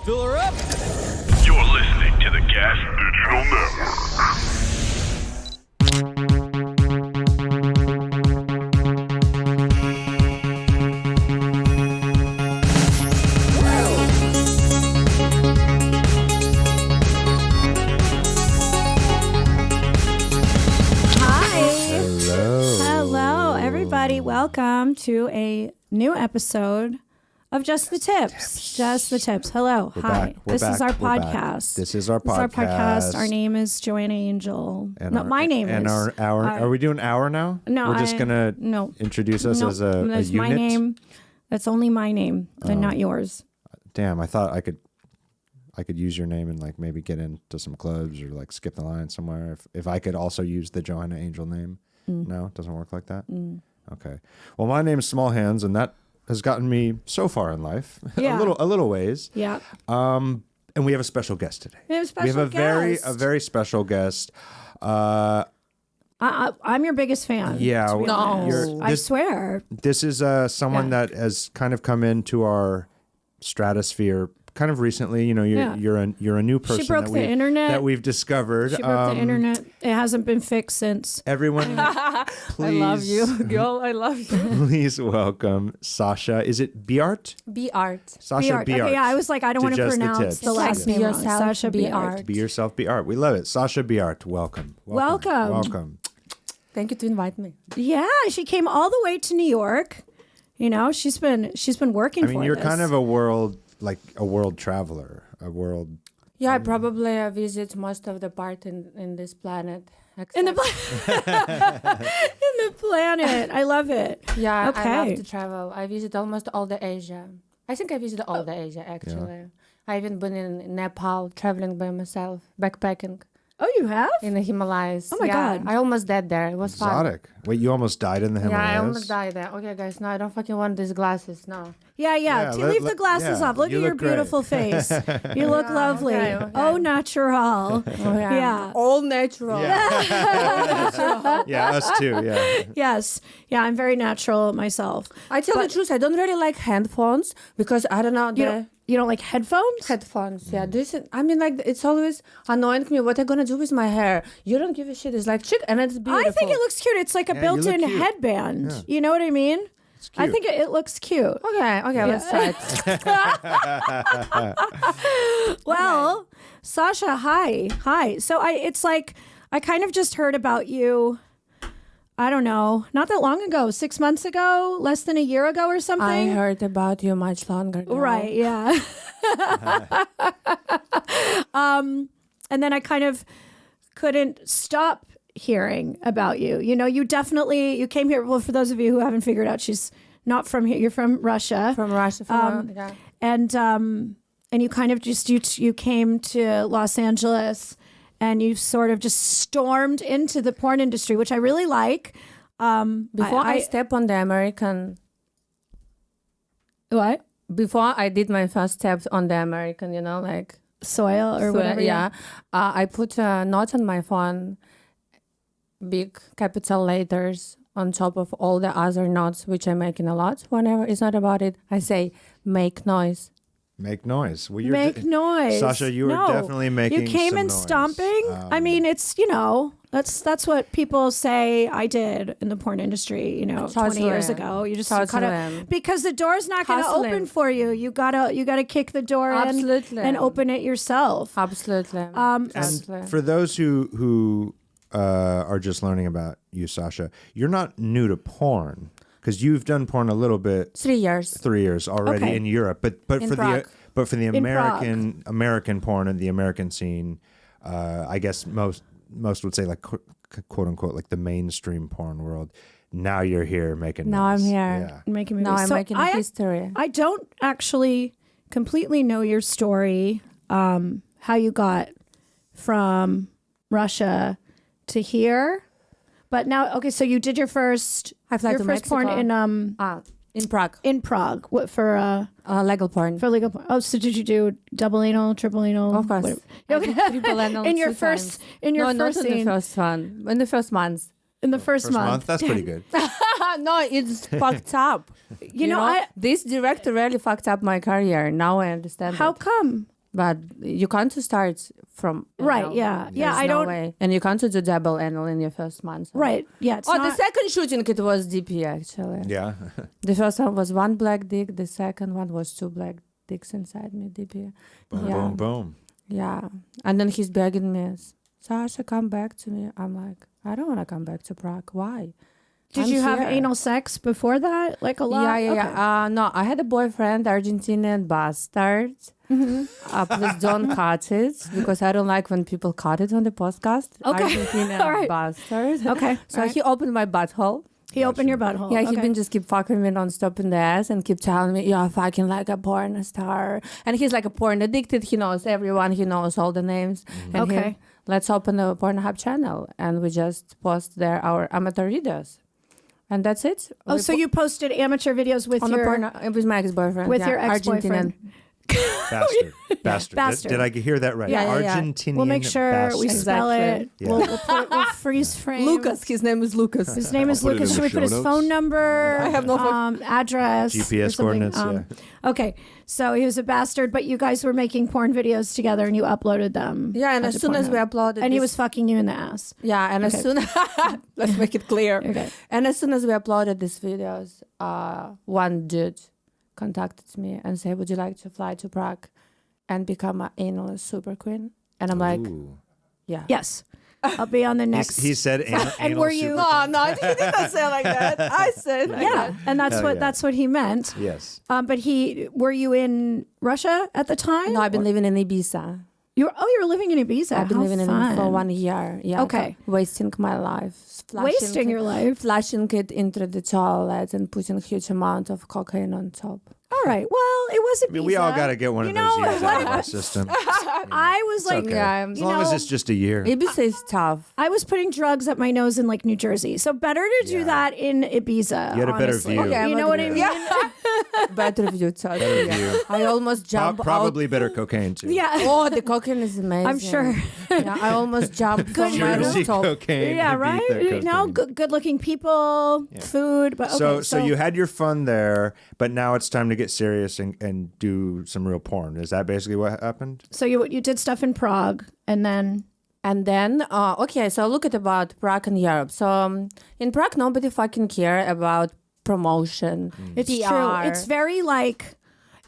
Fill her up. You're listening to the Gas Digital Network. Welcome to a new episode of Just the Tips. Just the Tips. Hello. Hi. This is our podcast. This is our podcast. Our name is Joanna Angel. My name and is. And are we doing hour now? No. We're just going to introduce us as a that's unit? my name. That's only my name and not yours. Damn, I thought I could use your name and like maybe get into some clubs or like skip the line somewhere. If I could also use the Joanna Angel name. No, it doesn't work like that? Okay. Well, my name is Small Hands, and that has gotten me so far in life. Yeah. a little ways. Yeah. And we have a special guest today. We have a very special guest. I'm your biggest fan. Yeah. I swear. This is someone that has kind of come into our stratosphere kind of recently. You know, you're a new person. She broke the internet that we've discovered. She broke the internet. It hasn't been fixed since. Everyone, please, I love you, girl. I love you. Please welcome Sasha. Is it Beart? Beart. Sasha Beart. Okay, yeah, I was like, I don't want to pronounce the last name wrong. Sasha Beart. Be yourself, Beart. We love it. Sasha Beart. Welcome. Thank you to invite me. Yeah, she came all the way to New York. You know, she's been working for this. I mean, you're kind of a world traveler, Yeah, I probably visit most of the part in this planet. In the planet. I love it. Yeah, okay. I love to travel. I visit almost all the Asia. I think I visited all the Asia, actually. Yeah. I even been in Nepal, traveling by myself, backpacking. Oh, you have? In the Himalayas. Oh, my God. I almost died there. It was exotic. Fun. Wait, you almost died in the Himalayas? Yeah, I almost died there. Okay, guys, no, I don't fucking want these glasses, no. Yeah. Leave the glasses off. Look at your beautiful face. You look lovely. Okay. Oh, natural. Yeah. All natural. Yeah. Yeah, us too, yeah. Yes. Yeah, I'm very natural myself. I tell the truth, I don't really like headphones because I don't know. You don't like headphones? Headphones, yeah. It's always annoying me what I'm going to do with my hair. You don't give a shit. It's like chick and it's beautiful. I think it looks cute. It's like a built-in headband. Yeah. You know what I mean? I think it looks cute. Okay, let's try it. Well, Sasha, hi. So I kind of just heard about you. I don't know, not that long ago, 6 months ago, less than a year ago or something. I heard about you much longer ago. Right, yeah. And then I kind of couldn't stop hearing about you. You know, you came here, well, for those of you who haven't figured out, she's not from here, you're from Russia. Yeah. And you kind of you came to Los Angeles and you sort of just stormed into the porn industry, which I really like. Before I step on the American... What? Before I did my first steps on the American, soil or whatever. Yeah. I put a note on my phone, big capital letters on top of all the other notes, which I'm making a lot. Whenever it's not about it, I say, make noise. Make noise. Well, make noise. Sasha, you were definitely making You came some in noise. Stomping. I mean, it's, that's what people say I did in the porn industry, 20 years ago. You just gotta, because the door's not going to open for you. You gotta kick the door in and open it yourself. Absolutely. And for those who are just learning about you, Sasha, you're not new to porn. Because you've done porn a little bit. 3 years. 3 years already in Europe, but for Prague. the American porn and the American scene, I guess most would say like quote unquote like the mainstream porn world. Now you're here making. Now noise. I'm here making movies. Now I'm making history. I don't actually completely know your story. How you got from Russia to here. But now, okay, so you did your first porn in Prague. In Prague, what for? Legal porn. For legal porn. Oh, so did you do double anal, triple anal? Of course. Triple anal. In your first scene. Not in the first one. In the first month. In the first month. That's pretty good. No, it's fucked up. You know, this director really fucked up my career. Now I understand. How come? But you can't start from right. Yeah. There's no way. And you can't do double anal in your first month. So. Right. Yeah. It's the second shooting it was DP actually. Yeah. The first one was 1 black dick. The second one was 2 black dicks inside me. DP. Boom, boom, boom. Yeah. And then he's begging me, Sasha, come back to me. I'm like, I don't want to come back to Prague. Why? Did you have anal sex before that? Like a lot? Yeah. No, I had a boyfriend, Argentinian bastard. Please don't cut it because I don't like when people cut it on the podcast. Okay. Argentinian bastard. Okay. So he opened my butthole. He opened your butthole. Yeah, he been just keep fucking me non-stop in the ass and keep telling me, you're fucking like a porn star. And he's like a porn addicted. He knows everyone. He knows all the names. And let's open a Pornhub channel. And we just post there our amateur videos. And that's it. Oh, so you posted amateur videos with with my ex-boyfriend. With your ex-boyfriend. Bastard. Did I hear that right? Yeah. Argentinian. We'll make sure we spell it. Yeah. We'll freeze frame. Lucas. His name is Lucas. His name is Lucas. Should we put his phone number? I have no phone. Address. GPS coordinates. Okay. So he was a bastard, but you guys were making porn videos together and you uploaded them. Yeah, and as soon as we uploaded and he was fucking you in the ass. Yeah, and as soon let's make it clear. Okay. And as soon as we uploaded these videos, one dude contacted me and said, would you like to fly to Prague and become an anal super queen? And I'm like, yeah. Yes. I'll be on the next. He said anal. And were you? No, he did not say like that. I said like that. And that's what he meant. Yes. But were you in Russia at the time? No, I've been living in Ibiza. You were living in Ibiza. I've been living in it for 1 year. Yeah. Okay. Wasting my life. Wasting your life. Flashing it into the toilet and putting a huge amount of cocaine on top. All right. Well, it was Ibiza. We all got to get one of those years out of our system. I was like, okay. As long as it's just a year. Ibiza is tough. I was putting drugs up my nose in like New Jersey. So better to do that in Ibiza. You had a better view. Okay, you know what I mean? Better view, totally. I almost jumped Probably better cocaine too. Yeah. Oh, the cocaine is amazing. I'm sure. Yeah, I almost jumped from my Jersey rooftop. cocaine. Yeah, right? You know, good-looking people, food. But okay, so you had your fun there, but now it's time to get serious and do some real porn. Is that basically what happened? So you did stuff in Prague, and then... Okay, so look at about Prague and Europe. So in Prague, nobody fucking care about promotion. It's PR. true. It's very like...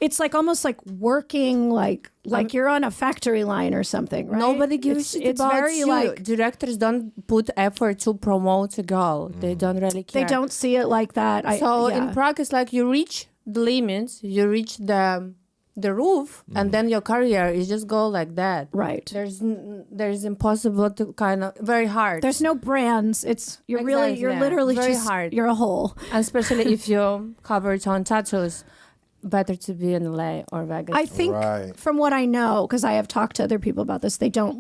It's like almost like working like you're on a factory line or something, right? Nobody gives a shit about very you. like Directors don't put effort to promote a girl. They don't really care. they don't see it like that. In Prague, it's like you reach the limits, you reach the roof, and then your career is just go like that. Right. There's impossible to kind of very hard. There's no brands. You're literally very just hard. You're a hole. And especially if you cover it on tattoos. Better to be in LA or Vegas. I think from what I know, because I have talked to other people about this, they just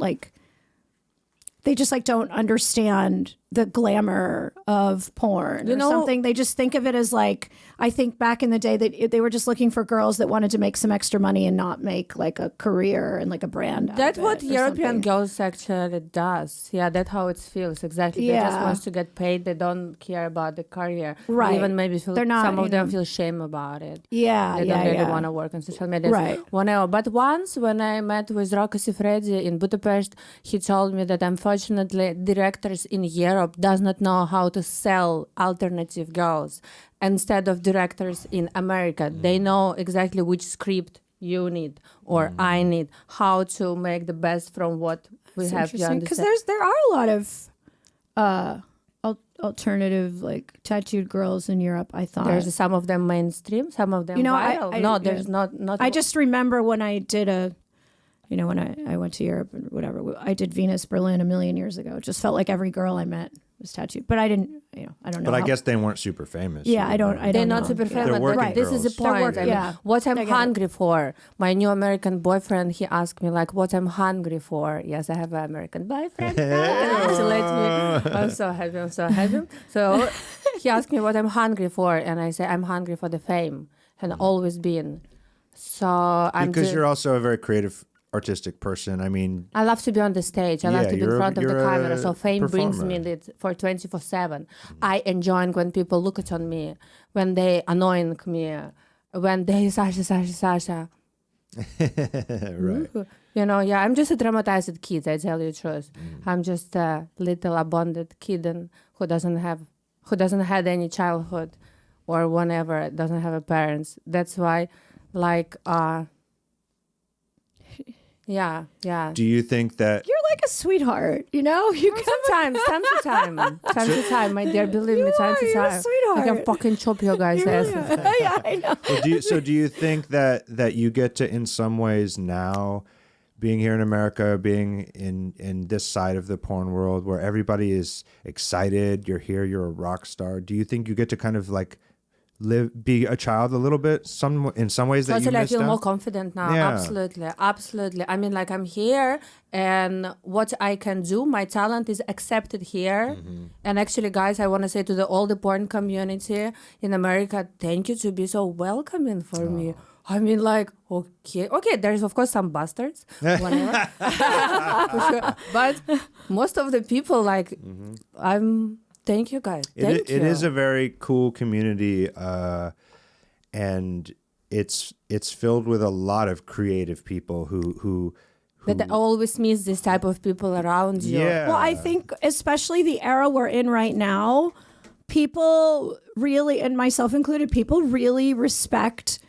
don't understand the glamour of porn or something. They just think of it as like, I think back in the day that they were just looking for girls that wanted to make some extra money and not make like a career and like a brand. That's what European girls actually does. Yeah, that's how it feels. Exactly. Yeah. They just want to get paid. They don't care about the career. Right. Even maybe They're not, some of them feel shame about it. Yeah. They don't really want to work on social media. Right. Whenever. But once when I met with Rocco Siffredi in Budapest, he told me that unfortunately directors in Europe does not know how to sell alternative girls instead of directors in America. They know exactly which script you need or I need, how to make the best from what we have. Because there are a lot of alternative like tattooed girls in Europe. I thought there's some of them mainstream, some of them viral. There's not. I just remember when I did when I went to Europe and whatever, I did Venus Berlin a million years ago. It just felt like every girl I met was tattattooed, but I didn't, I don't know. But I guess they weren't super famous. Yeah, I don't They're know. not super famous, but this is the point. What I'm hungry for. My new American boyfriend, he asked me like, what I'm hungry for. Yes, I have an American boyfriend. I'm so happy. So he asked me what I'm hungry for, and I say I'm hungry for the fame, and always been. So because you're also a very creative, artistic person. I mean, I love to be on the stage. I love to be in front of the camera. So fame brings me it for 24/7. I enjoy when people look at me, when they annoying me, when they Sasha. Right. You know, yeah, I'm just a traumatized kid, I tell you the truth. I'm just a little abandoned kid who doesn't had any childhood or whenever doesn't have a parents. That's why, like, yeah. Do you think that You're like a sweetheart, you know? You Time to time, my dear, believe me, time to you're a time. sweetheart. I can fucking chop your guys' asses. Yeah, I know. well, do you think that you get to, in some ways now, being here in America, being in this side of the porn world where everybody is excited, you're here, you're a rock star, do you think you get to kind of like be a child a little bit in some ways that you I missed feel out? more confident now. Yeah. Absolutely. I mean, like, I'm here, and what I can do, my talent is accepted here. And actually, guys, I want to say to all the porn community in America, thank you to be so welcoming for me. I mean, like, okay, there's of course some bastards, whatever. For sure. But most of the people, like, thank you, guys. Thank you. It is a very cool community, and it's filled with a lot of creative people who that always miss this type of people around you. Yeah. Well, I think especially the era we're in right now, people really, and myself included, people really respect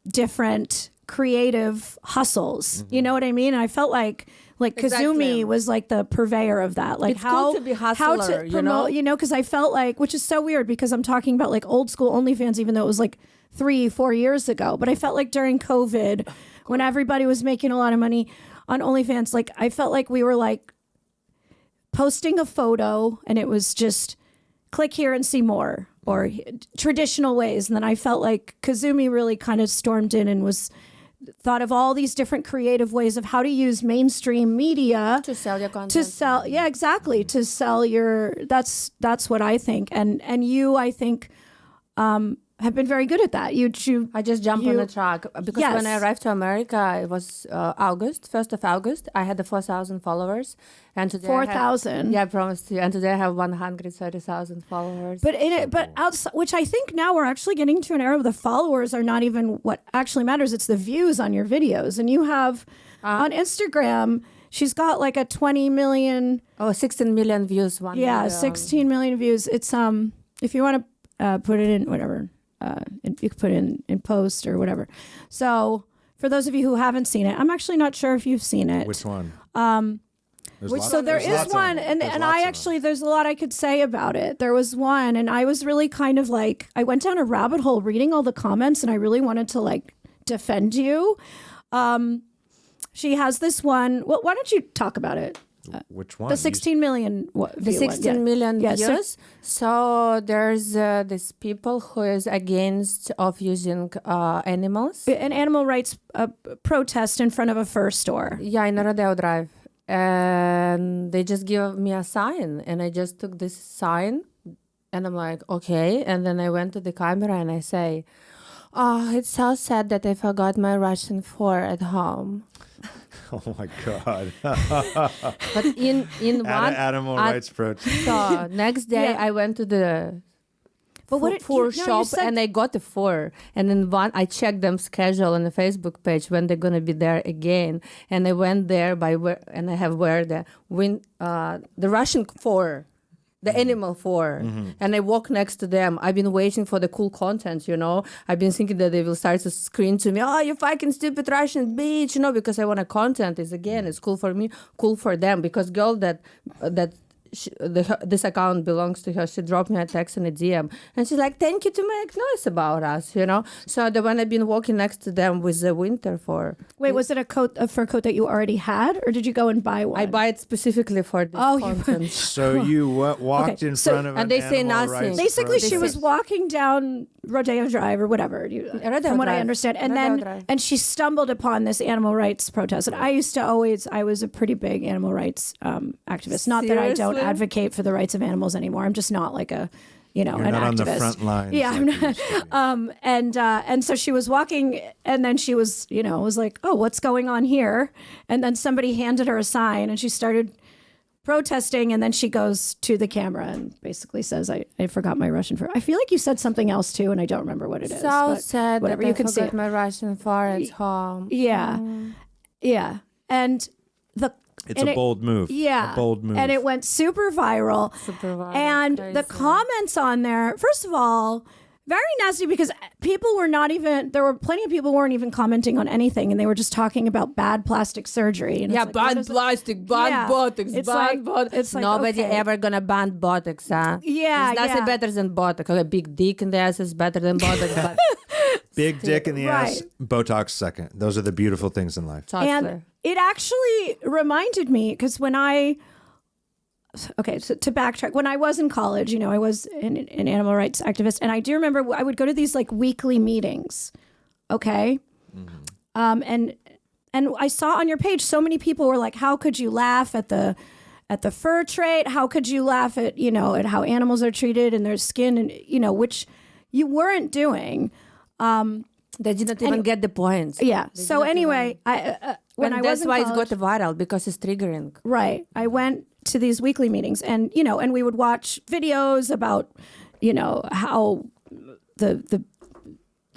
different creative hustles. You know what I mean? And I felt like Exactly. Kazumi was like the purveyor of that. Like It's how cool to be hustler, how to promote, because I felt like, which is so weird because I'm talking about like old school OnlyFans, even though it was like 3-4 years ago. But I felt like during COVID, when everybody was making a lot of money on OnlyFans, like I felt like we were like posting a photo and it was just click here and see more, or traditional ways. And then I felt like Kazumi really kind of stormed in and thought of all these different creative ways of how to use mainstream media To sell your content. to sell your, that's what I think. And you, I think, have been very good at that. I just jumped on the track because Yes. when I arrived to America, it was 1st of August. I had 4,000 followers, and today 4,000. Yeah, I promised you. And today I have 130,000 followers. But outside, which I think now we're actually getting to an era where the followers are not even what actually matters. It's the views on your videos. And you have on Instagram, she's got like a 20 million. 16 million views. Video. 16 million views. It's if you want to put it in whatever, you can put it in post or whatever. So for those of you who haven't seen it, I'm actually not sure if you've seen it. Which one? There is one, and I actually, there's a lot I could say about it. There was one, and I was really kind of like, I went down a rabbit hole reading all the comments, and I really wanted to like defend you. She has this one. Well, why don't you talk about it? Which one? The 16 million. The 16 million views. So there's these people who is against of using animals. An animal rights protest in front of a fur store. Yeah, in Rodeo Drive. And they just give me a sign. And I just took this sign. And I'm like, okay. And then I went to the camera and I say, oh, it's so sad that I forgot my Russian 4 at home. Oh my God. But in one animal rights protest. So next day I went to the four shop and I got the 4. And then I checked them schedule on the Facebook page when they're gonna be there again. And I went there and I have the Russian 4. The animal 4. And I walk next to them. I've been waiting for the cool content, I've been thinking that they will start to scream to me, oh, you fucking stupid Russian bitch, because I want a content. It's cool for me, cool for them. Because girl this account belongs to her. She dropped me a text and a DM. And she's like, thank you to make noise about us, So when I've been walking next to them with the winter 4. Wait, was it a fur coat that you already had, or did you go and buy one? I buy it specifically for this content. So you walked in front of and they say animal nothing. rights Basically, protest? she was walking down Rodeo Drive or whatever, from what I understand. And she stumbled upon this animal rights protest. And I was a pretty big animal rights activist. Not that I don't advocate for the rights of animals anymore. I'm just not like a, You're an not activist. on the front lines. Yeah, like I'm you used to be. and so she was walking, and then she was, was like, oh, what's going on here? And then somebody handed her a sign, and she started protesting, and then she goes to the camera and basically says, I forgot my Russian for. I feel like you said something else too, and I don't remember what it is. So sad. Whatever, that you I can see forgot it. my Russian for at home. Yeah. Yeah. And It's a bold move. Yeah. A bold move. And it went super viral. And crazy. the comments on there, first of all, very nasty, because people were not even, there were plenty of people who weren't even commenting on anything, and they were just talking about bad plastic surgery. And Yeah, it's like, ban plastic, ban Botox, It's ban like, Botox. it's like, Nobody okay. ever gonna ban Botox, huh? Yeah, It's nothing better than Botox. Okay, big dick in the ass is better than Botox. But Big dick in the ass, Right. Botox second. Those are the beautiful things in life. And it actually reminded me, because when so to backtrack, when I was in college, I was an animal rights activist, and I do remember I would go to these like weekly meetings, okay? And I saw on your page so many people were like, how could you laugh at the fur trade? How could you laugh at, at how animals are treated and their skin, and, which you weren't doing. They didn't even get the points. Yeah. So anyway, that's why it's got viral, because it's triggering. Right. I went to these weekly meetings, and and we would watch videos about how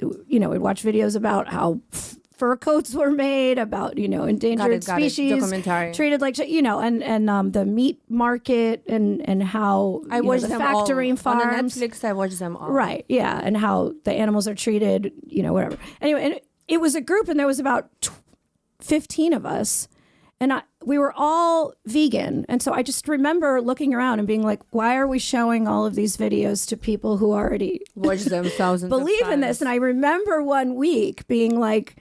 we'd watch videos about how fur coats were made, about endangered species treated like and the meat market, and how I watched the them factory all. farms On Netflix. I watched them all. Right. Yeah. And how the animals are treated, whatever. Anyway, and it was a group, and there was about 15 of us, and we were all vegan. And so I just remember looking around and being like, why are we showing all of these videos to people who already watch them thousands believe of in this? And I remember one week being like,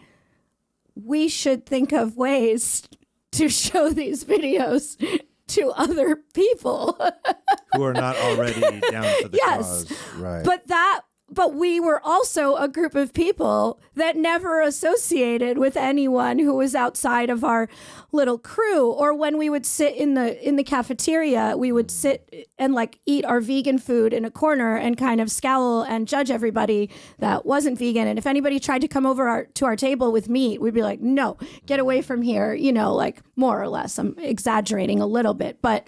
we should think of ways to show these videos to other people who are not already down for the cause. Right. But we were also a group of people that never associated with anyone who was outside of our little crew. Or when we would sit in the cafeteria, we would sit and like eat our vegan food in a corner and kind of scowl and judge everybody that wasn't vegan. And if anybody tried to come over to our table with meat, we'd be like, no, get away from here. Like more or less. I'm exaggerating a little bit, but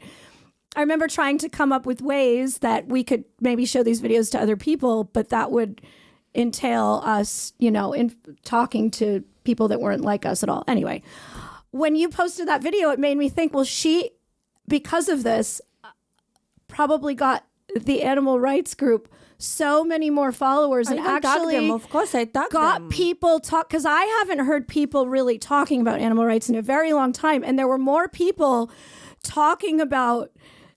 I remember trying to come up with ways that we could maybe show these videos to other people, but that would entail us, in talking to people that weren't like us at all. Anyway, when you posted that video, it made me think, well, she, because of this, probably got the animal rights group so many more followers, and actually them. Of course I got people talk, because I haven't heard people really talking about animal rights in a very long time. And there were more people talking about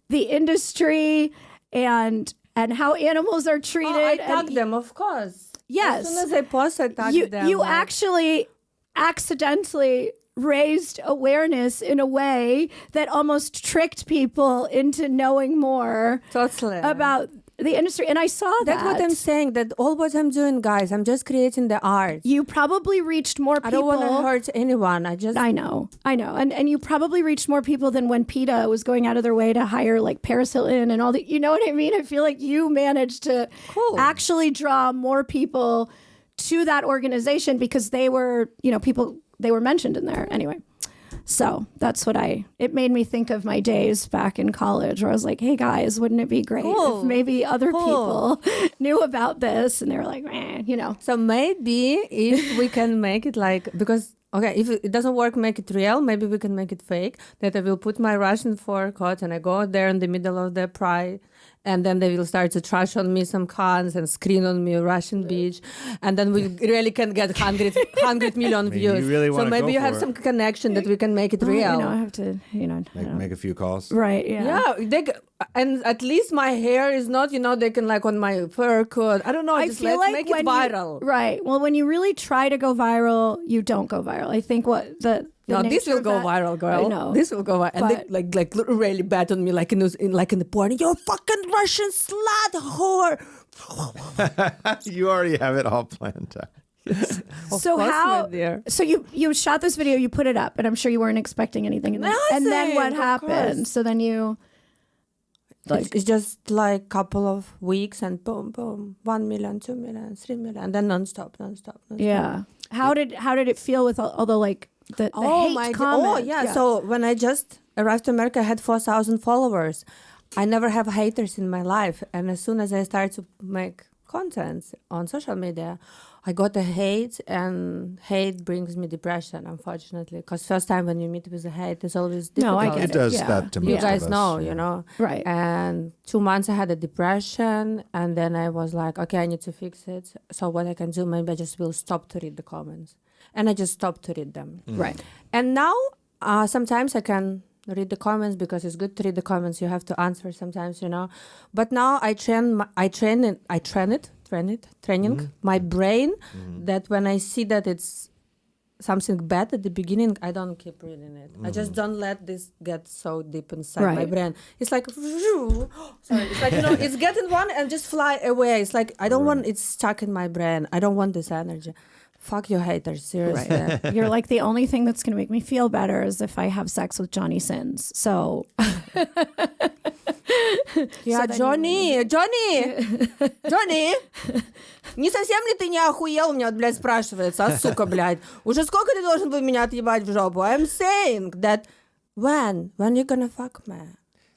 the industry and how animals are treated. I tagged them, of course. Yes. As soon as I post, I tagged them. You actually accidentally raised awareness in a way that almost tricked people into knowing more about the industry. And I saw that. That's what I'm saying, that all what I'm doing, guys, I'm just creating the art. You probably reached more people. I don't want to hurt anyone. I know. And you probably reached more people than when PETA was going out of their way to hire like Paris Hilton and all the, you know what I mean? I feel like you managed to actually draw more people to that organization because they were, they were mentioned in there. Anyway. So that's what it made me think of my days back in college where I was like, hey guys, wouldn't it be great if maybe other people knew about this? And they were like, So maybe if we can make it because, okay, if it doesn't work, make it real, maybe we can make it fake, that I will put my Russian fur coat and I go out there in the middle of the pride. And then they will start to trash on me some cans and screen on me Russian beach. And then we really can get 100 million views. You really so maybe you have some connection that we can make it real. I have to, make a few calls. Right, yeah. Yeah, and at least my hair is not, they can on my fur coat. I don't know, let's make it viral. Right. Well, when you really try to go viral, you don't go viral. I think this will go viral, girl. I know. This will go viral. And they like really bad on me, like in the porn. You're a fucking Russian slut whore. You already have it all planned out. So you shot this video, you put it up, and I'm sure you weren't expecting anything. And then what happened? So then you... it's just like couple of weeks and boom, boom, 1 million, 2 million, 3 million, and then non-stop. Yeah. How did it feel with all the like the hate comment. So when I just arrived to America, I had 4,000 followers. I never have haters in my life. And as soon as I started to make content on social media, I got a hate, and hate brings me depression, unfortunately. Because first time when you meet with a hate, it's always difficult. No, I get it does yeah. that to most You of guys us, know, yeah. you know. Right. And 2 months I had a depression, and then I was like, okay, I need to fix it. So what I can do, maybe I just will stop to read the comments. And I just stopped to read them. Right. And now sometimes I can read the comments because it's good to read the comments. You have to answer sometimes, you know. But now I train my brain that when I see that it's something bad at the beginning, I don't keep reading it. I just don't let this get so deep inside my brain. It's like, sorry, it's like, you know, it's getting one and just fly away. It's like, I don't want it stuck in my brain. I don't want this energy. Fuck your haters, seriously. Right. You're like, the only thing that's going to make me feel better is if I have sex with Johnny Sins. So... Я, Джонни, не совсем ли ты не охуел? У меня вот, блядь, спрашивается, а сука, блядь, уже сколько ты должен был меня отъебать в жопу? I'm saying that when you gonna fuck me?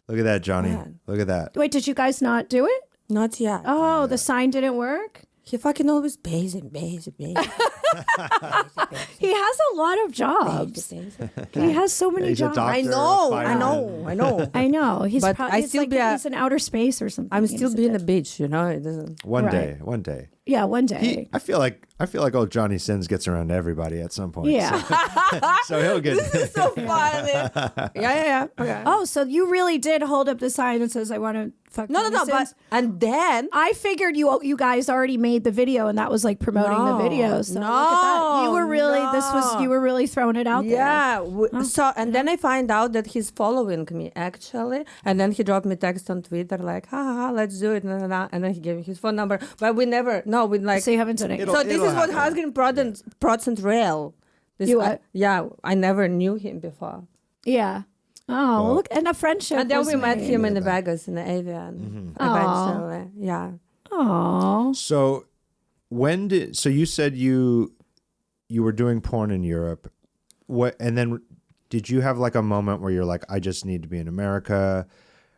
Look at that, Johnny. Man. Look at that. Wait, did you guys not do it? Not yet. Oh, the sign didn't work? He fucking always busy. He has a lot of jobs. He has so many He's a jobs. doctor, I know. I know. He's But probably, I he's still like, be a- he's in outer space or something. I'm still being a bitch, you know. It doesn't. One Right. day. Yeah, one day. I feel like old Johnny Sins gets around to everybody at some point. Yeah. So he'll get. This is so funny. yeah. Okay. Oh, so you really did hold up the sign that says, I want to fuck No. Johnny But Sins? and then I figured you guys already made the video and that was like promoting the video. So look at that. You were really you were really throwing it out there. Yeah. So and then I find out that he's following me actually, and then he dropped me text on Twitter like, ha, let's do it, and then he gave me his phone number, but we never. No, we like. So you haven't done it. So this is what happen. has been % real. This You what? I never knew him before. Yeah. Oh, well, look, and a friendship. And then was we met made. him in the Vegas in the avian. Eventually, yeah. Oh. So you said you were doing porn in Europe. And then did you have like a moment where you're like, I just need to be in America?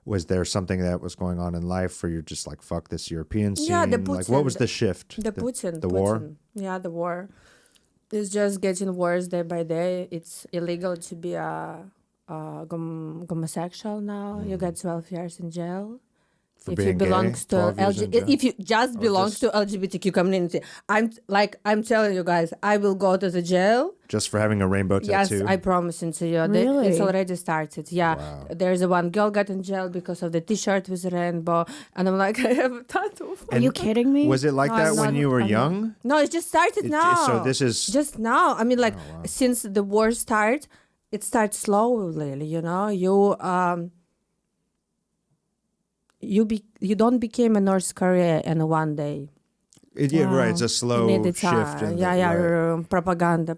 Was there something that was going on in life where you're just like, fuck this European scene? Yeah, the like, Putin. what was the shift? The Putin. The war? Yeah, the war. It's just getting worse day by day. It's illegal to be a homosexual now. You get 12 years in jail. For if being you belong gay? to 12 years in jail? if you just belong to LGBTQ community. I'm telling you guys, I will go to the jail. Just for having a rainbow Yes, tattoo? I promise to you. Really? It's already started. Yeah. Wow. There's a one girl got in jail because of the t-shirt with a rainbow. And I'm like, I have a tattoo. Are you kidding me? Was it like No, that I'm when not- you were I'm young? No, it just started now. So this is... Just now. I mean, like, since the war started, it starts slowly, you know. You don't become a North Korea in one day. Yeah, right. It's a slow You need shift. time. Propaganda,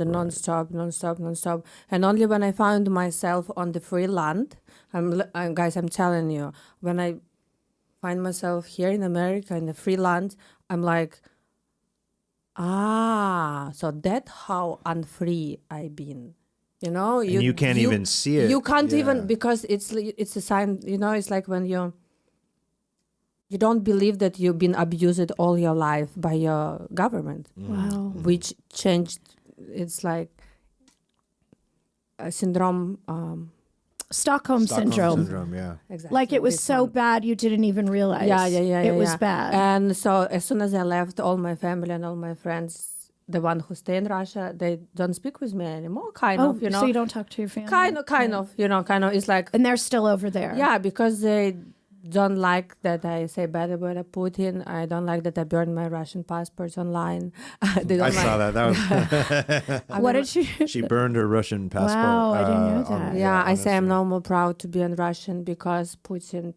non-stop. And only when I found myself on the free land, guys, I'm telling you, when I find myself here in America in the free land, I'm like, so that's how unfree I've been. You know, And you can't even see it. You can't Yeah. even, because it's a sign. You know, it's like when you don't believe that you've been abused all your life by your government, Wow. which changed. It's like a syndrome. Stockholm syndrome. Yeah. Exactly. Like it was this so one. bad you didn't even realize. Yeah. It was bad. And so as soon as I left, all my family and all my friends, the one who stay in Russia, they don't speak with me anymore. Kind of, you know. So you don't talk to your family? kind of, you know, it's like, And they're still over there. yeah, because they don't like that I say bad about Putin. I don't like that I burned my Russian passports online. They don't I saw that. That was What did you? she burned her Russian passport. Wow, I didn't know on- that. Yeah, I on say I'm Instagram. no more proud to be a Russian because Putin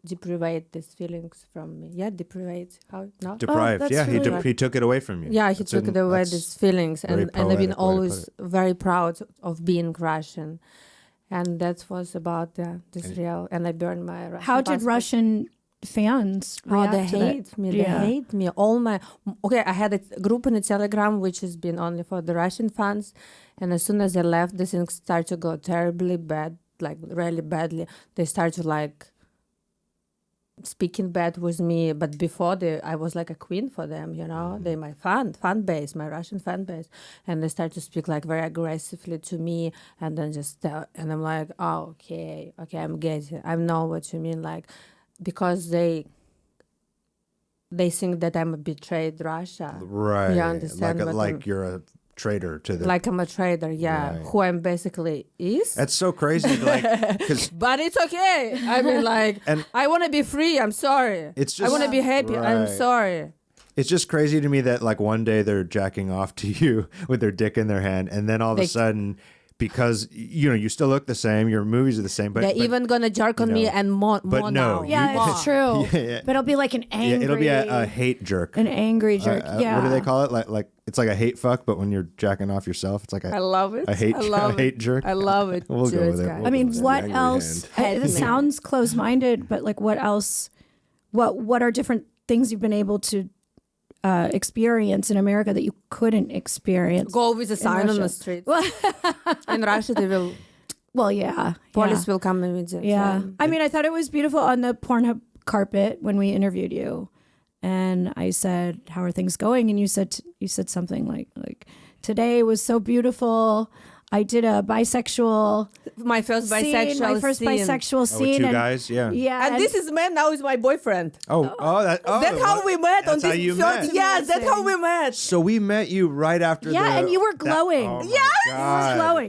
deprived these feelings from me. Yeah, deprived. How? No? Deprived. that's Yeah, really- he took it away from you. Yeah, he That's took in- away that's these feelings, very and I've been poetic way to put always very proud of being Russian, and that was about this real. And I burned my Russian. How did passport. Russian fans Oh, react they to that? hate me. They hate me. I had a group in the Telegram, which has been only for the Russian fans. And as soon as I left, the things start to go terribly bad, like really badly. They start to like speaking bad with me. But before I was like a queen for them, you know. They my fan base, my Russian fan base. And they start to speak like very aggressively to me. And then and I'm like, oh, okay, I'm getting, I know what you mean. Like, because they think that I'm a betrayed Russia. Right. You understand? Like you're a traitor to the... Like I'm a traitor, yeah. Right. Who I'm basically is. That's so crazy. Like, but it's okay. I mean, like, I want to be free. I'm sorry. It's just, I want to be happy. Right. I'm sorry. It's just crazy to me that like one day they're jacking off to you with their dick in their hand, and then all of a sudden... Because you still look the same, your movies are the same, but they're even gonna jerk on me and more no, now. Yeah, it's true. But it'll be like an angry. Yeah, it'll be a hate jerk. An angry jerk. What do they call it? Like it's like a hate fuck, but when you're jacking off yourself, it's like I love it. A hate jerk. I love it. We'll go with it. I mean, what else? It sounds close-minded, but like, what else? What are different things you've been able to experience in America that you couldn't experience? Go with a sign on the street. In Russia, they will. Well, yeah. Police will come and visit. Yeah. I mean, I thought it was beautiful on the Pornhub carpet when we interviewed you, and I said, "How are things going?" And you said something like today was so beautiful. I did a bisexual. My first bisexual scene. With two guys, yeah. And this is man now is my boyfriend. That's how we met. That's on how you met. met. Yeah, that's how we met. So we met you right after. Yeah, and you were glowing.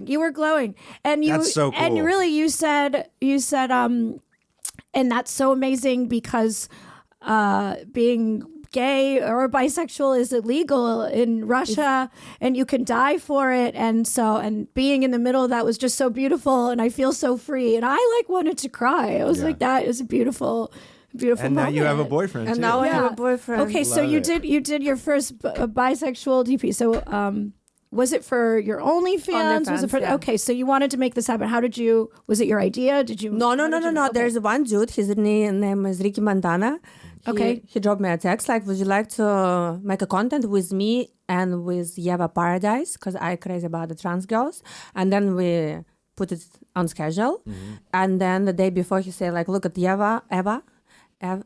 You were glowing, and you. That's so cool. And really, you said, and that's so amazing because being gay or bisexual is illegal in Russia, and you can die for it, and being in the middle of that was just so beautiful, and I feel so free, and I like wanted to cry. I was like, that is a beautiful and moment. now you have a boyfriend and too. now I have a boyfriend. Okay, so you did your first bisexual DP. So was it for your OnlyFans? Was it for okay? So you wanted to make this happen. How did you? Was it your idea? Did you? No. Okay. There's one dude. His name is Ricky Montana. He dropped me a text like, would you like to make a content with me and with Yeva Paradise? Because I crazy about the trans girls. And then we put it on schedule. Mm-hmm. And then the day before he said like, look at Eva,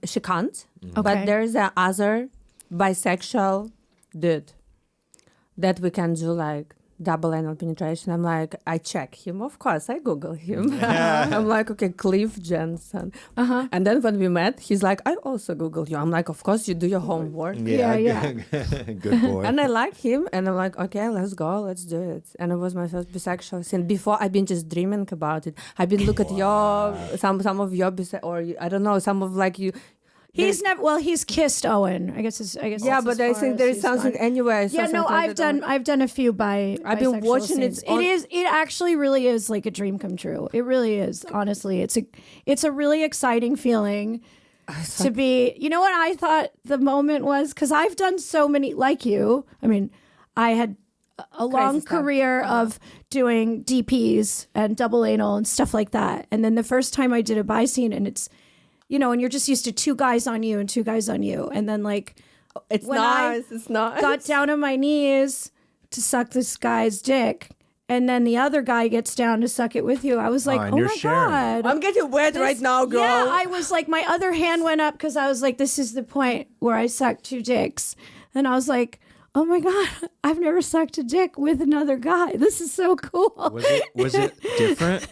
she can't. Mm-hmm. But there's a other bisexual dude that we can do like double anal penetration. I'm like, I check him. Of course, I Google him. I'm like, okay, Cliff Jensen. And then when we met, he's like, I also Google you. I'm like, of course, you do your homework. Yeah. Good boy. And I like him. And I'm like, okay, let's go. Let's do it. And it was my first bisexual scene. Before, I've been just dreaming about it. I've been look at your, some of your or I don't know, some of like you. He's never. Well, he's kissed Owen. I guess. Yeah, but I think there is something anyway. Yeah, no, I've done a few I've been watching it. It actually really is like a dream come true. It really is. Honestly, it's a really exciting feeling to be. You know what I thought the moment was, because I've done so many like you. I mean, I had a long career of doing DPs and double anal and stuff like that, and then the first time I did a bi scene, and it's. You know, and you're just used to two guys on you and two guys on you. And then like, it's nice. Got down on my knees to suck this guy's dick. And then the other guy gets down to suck it with you. I was like, oh my God. I'm getting wet right now, girl. Yeah, I was like, my other hand went up because I was like, this is the point where I suck two dicks. And I was like, oh my God, I've never sucked a dick with another guy. This is so cool. Was it different?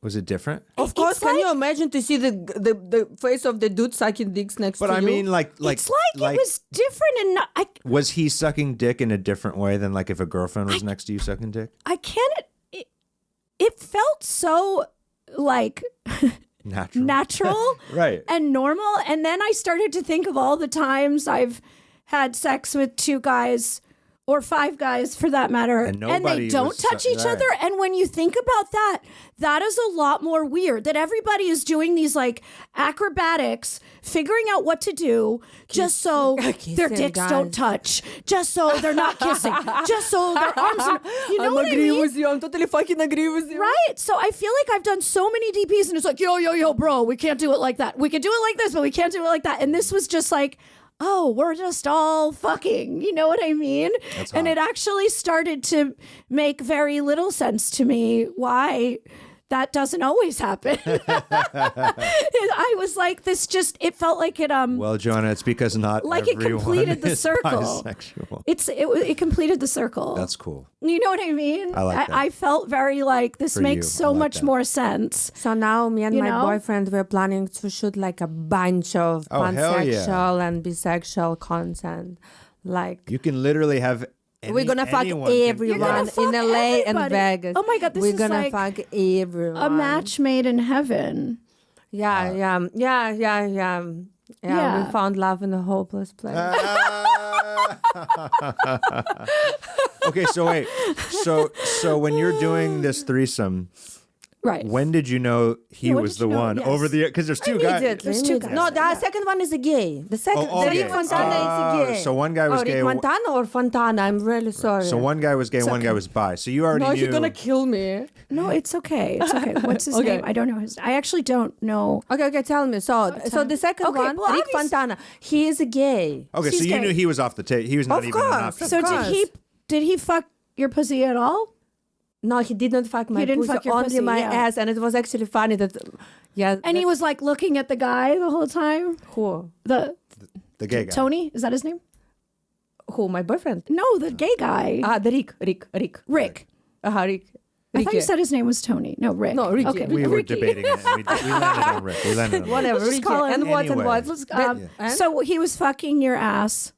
Was it different? Of course. Can you imagine to see the face of the dude sucking dicks next to you? But I mean, like it's like it was different, and was he sucking dick in a different way than like if a girlfriend was next to you sucking dick? I can't. It felt so like natural, right, and normal. And then I started to think of all the times I've had sex with two guys or 5 guys for that matter, And and they don't touch each other. And when you think about that, that is a lot more weird that everybody is doing these like acrobatics, figuring out what to do just so their dicks don't touch, just so they're not kissing, just so their arms are, you know what I mean? With you. I'm totally fucking agree with you. Right? So I feel like I've done so many DPs and it's like, yo, bro, we can't do it like that. We can do it like this, but we can't do it like that. And this was just like, oh, we're just all fucking, you know what I mean? And it actually started to make very little sense to me why that doesn't always happen. I was like, it felt like it, Well, Joanna, it's because not like it everyone completed the is circle. bisexual. It completed the circle. That's cool. You know what I mean? I like that. I felt very like this For makes you. so I like much that. more sense. So now me and You my know? boyfriend were planning to shoot like a bunch of Oh, hell yeah. pansexual and bisexual content. Like You can literally have. we're gonna fuck anyone can- everyone You're gonna in fuck LA and everybody. Vegas. Oh my God, this we're is gonna like fuck everyone. A match made in heaven. Yeah. Yeah. We found love in a hopeless place. Okay, so wait. So when you're doing this threesome, Right. when did you know he when was did the you know? one Yes. over the? Because there's two guys. Immediately. There's two guys. No, the second one is a gay. The second, Oh, the okay. Rick Fontana is a gay. So one guy was Rick gay. Montana or Fontana? I'm really sorry. So one guy was gay, one guy was bi. So you already no, knew. you're gonna kill me. No, it's okay. It's okay. What's his Okay. name? I don't know his. I actually don't know. Okay, tell me. So the second Okay, one, well, Rick obvious- Fontana, he is a gay. Okay, He's so you gay. knew he was off the table. He was not Of even an course. option. So course. did he fuck your pussy at all? No, he did not fuck my He didn't pussy, fuck your only pussy, my yeah. ass, and it was actually funny that, yeah. And he was like looking at the guy the whole time. who? The The gay guy. Tony, is that his name? Who? My boyfriend? No, the gay guy. The Rick. Rick. Rick. I thought you said his name was Tony. No, Rick. No, Ricky. Okay. We were Ricky. debating it. And we landed on Rick. We landed on Whatever. Let's just Ricky. call him- And what? Anyway. And what? And? So he was fucking your ass.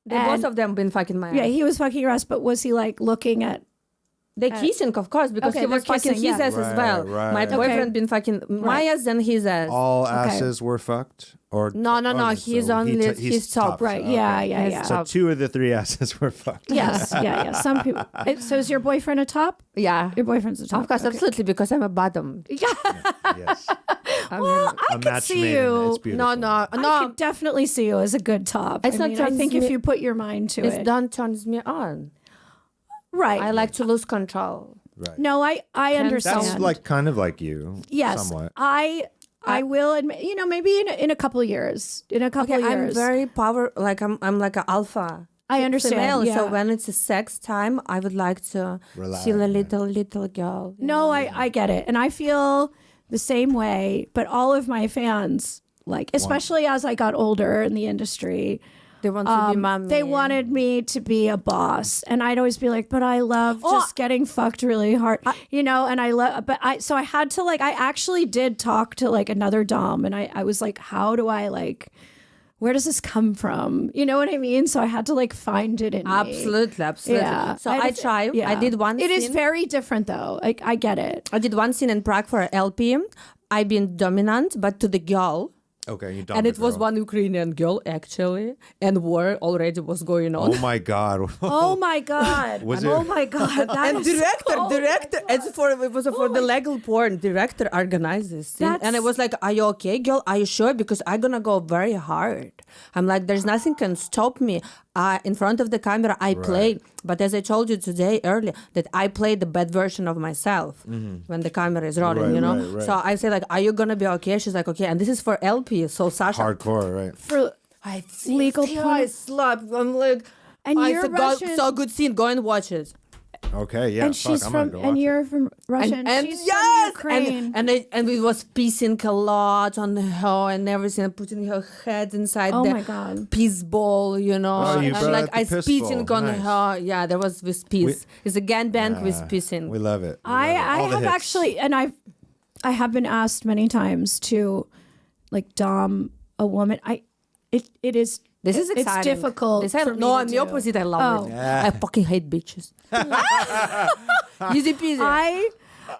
Both and- of them been fucking my ass. Yeah, he was fucking your ass, but was he like looking at? They kissing, of course, because Okay, he was they're fucking kissing, his yeah. ass as Right, well. right. My Okay. boyfriend been fucking my ass and his ass. All asses were fucked? Or No. He's so only he's top. top. Right. Okay. Yeah. So 2 of the 3 asses were fucked. Yes. Yeah. Some people. So is your boyfriend a top? Yeah. Your boyfriend's a top. Of course, Okay. absolutely, because I'm a bottom. Yeah. Yes. Well, I A could match see made in- you. it's beautiful. No. I could definitely see you as a good top. It's not I think if transmit- you put your mind to It it, don't turns me on. right? I like to lose control. Right. No, I understand. That's like kind of like you. yes, Somewhat. I will admit. You know, maybe in a couple of years. In a couple Okay, of I'm years. very I'm like an alpha. I understand, Female, yeah. So when it's a sex time, I would like to Relax, feel a right. little girl. you No, know? I get it. And I feel the same way, but all of my fans, like, especially as I got older in the industry, They want to be mommy. they wanted me to be a boss. And I'd always be like, but I love Oh, just getting fucked really hard, you know, and so I had to I actually did talk to like another Dom and I was like, how do I where does this come from? You know what I mean? So I had to find it in me. Absolutely. Yeah. So I try. yeah. I did one. It is scene. very different though. I get it. I did one scene in Prague for LP. I've been dominant, but to the girl. Okay, you And it was one Ukrainian girl actually, and war already was going on. Oh my God. Oh my God. Was oh it- my God. That And is director, it was for the legal porn. Director organized this scene, and I was like, "Are you okay, girl? Are you sure? Because I'm gonna go very hard." I'm like, "There's nothing can stop me." In front of the camera, I played, but as I told you today earlier, that I played the bad version of myself when the camera is rolling. Right, you know, right. so I say like, "Are you gonna be okay?" She's like, "Okay," and this is for LP. So Sasha, Hardcore, right? for I legal I porn. slapped. I'm like, And I you're said, Russian. so good scene. Go and watch it. Okay, yeah. and she's I'm from gonna go and watch you're from Russia and she's from Ukraine. and we was pissing a lot on her and everything, putting her head inside Oh the my God. piss bowl, you know. Oh, you and brought like out the I piss spitting bowl. on Nice. her. Yeah, there was with piss. It's a gangbang with pissing. We love it. I have actually, and I have been asked many times to dom a woman. It is. This is It's exciting. difficult for me No, to I'm the do. opposite. I love Oh. it. I fucking hate bitches. Easy peasy.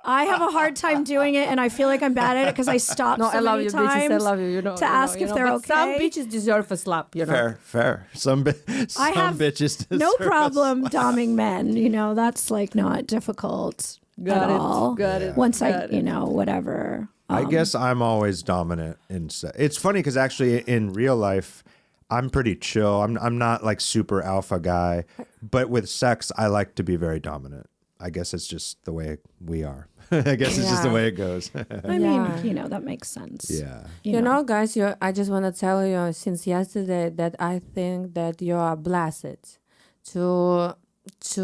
I have a hard time doing it, and I feel like I'm bad at it because I stop so many times bitches. I love you. to ask if they're but okay. Some bitches deserve a slap. Fair. Some bitches deserve no problem doming men. That's like not difficult at all. Got it. Once whatever. I guess I'm always dominant in sex. It's funny because actually in real life, I'm pretty chill. I'm not like super alpha guy, but with sex, I like to be very dominant. I guess it's just the way we are. I guess it's just the way it goes. I mean, that makes sense. Yeah. You know, guys, I just want to tell you since yesterday that I think that you are blessed to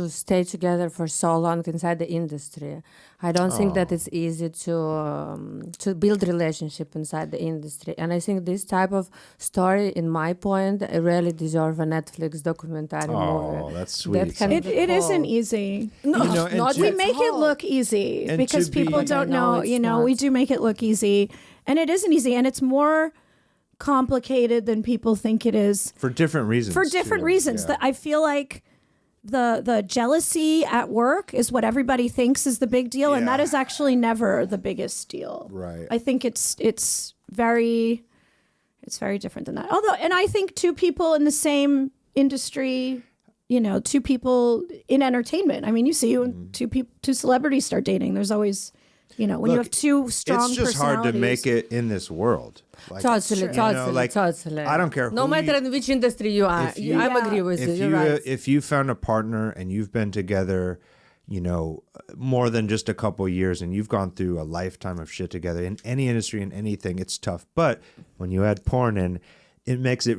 stay together for so long inside the industry. I don't think that it's easy to build relationship inside the industry. And I think this type of story, in my point, really deserve a Netflix documentary movie. Oh, that's sweet. It isn't easy. No, we make it look easy because people don't know. We do make it look easy, and it isn't easy, and it's more complicated than people think it is for different reasons. Yeah. That I feel like the jealousy at work is what everybody thinks is the big deal, and that is actually never the biggest deal. Right. I think it's very different than that. And I think two people in the same industry, two people in entertainment. I mean, you see when two celebrities start dating, there's always, when you have two strong personalities. It's just hard to make it in this world. Totally. I don't care. No matter in which industry you are, I agree with you. You're right. If you found a partner and you've been together, more than just a couple of years, and you've gone through a lifetime of shit together in any industry and anything, it's tough. But when you add porn in, it makes it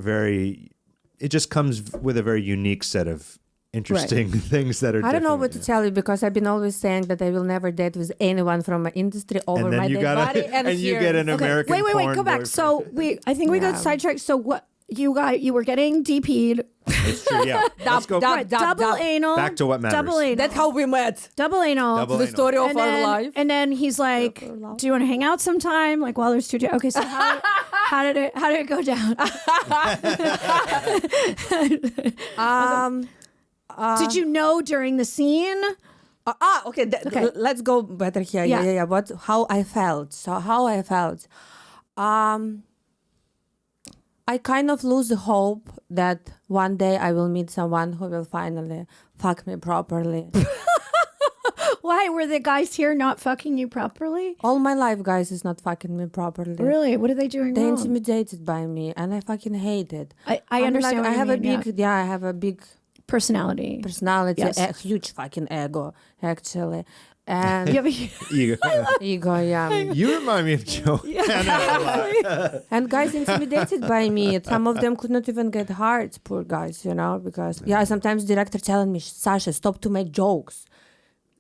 it just comes with a very unique set of interesting things that are I don't know what to tell you because I've been always saying that I will never date with anyone from my industry over my dead body. And you get an American Wait, porn go back. boyfriend. So I think we got sidetracked. So what you were getting DP'd. It's true, yeah. Let's go double anal. back to what matters. Double anal. That's how we met. Double anal. The story of our life. And then he's like, "Do you want to hang out sometime?" Like while there's two. Okay, so how did it go down? Did you know during the scene? Okay. Let's go better here. Yeah. How I felt. So how I felt. I kind of lose hope that one day I will meet someone who will finally fuck me properly. Why? Were the guys here not fucking you properly? All my life, guys is not fucking me properly. Really? What are they doing They're wrong? intimidated by me, and I fucking hate it. I understand. Like, I have a big personality, yes. A huge fucking ego, actually. And you have ego, yeah. You remind me of Joanna. And guys intimidated by me. Some of them could not even get hard, poor guys, because sometimes director telling me, Sasha, stop to make jokes.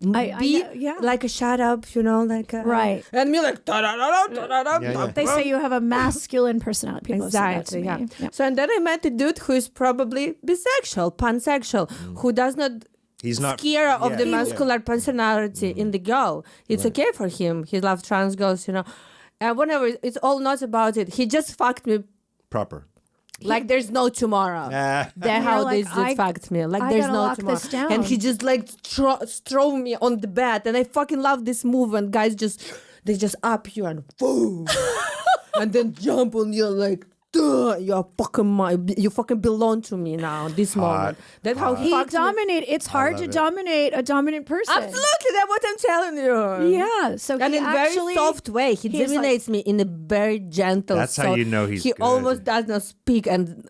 Like a shut up, right. And me like da-da-da-da-da-da. They say you have a masculine personality. People exactly, say that to me. Yeah. So and then I met a dude who is probably bisexual, pansexual, who does not. He's not scared of the muscular personality in the girl. It's okay for him. He loves trans girls, And whenever it's all not about it. He just fucked me proper. Like there's no tomorrow. That's how this dude fucked me. Like there's no tomorrow. And he just like throw me on the bed. And I fucking love this move. And guys they just up you and boom. And then jump on you like, you fucking belong to me now. This moment. That's how he dominated. It's hard to dominate a dominant person. Absolutely, that's what I'm telling you. Yeah. So and in a very soft way, he dominates me in a very gentle. That's how you know he's. He good. almost does not speak, and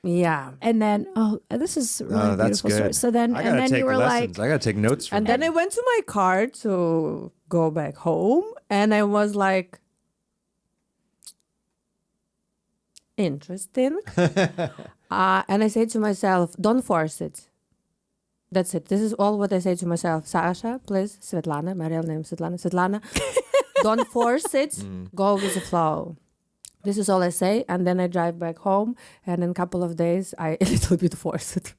and then this is really beautiful story. So then you were lessons. I gotta take notes. And then I went to my car to go back home, and I was like. Interesting. And I say to myself, don't force it. That's it. This is all what I say to myself. Sasha, please, Svetlana, my real name is Svetlana. Don't force it. Go with the flow. This is all I say. And then I drive back home. And in a couple of days, I a little bit force it.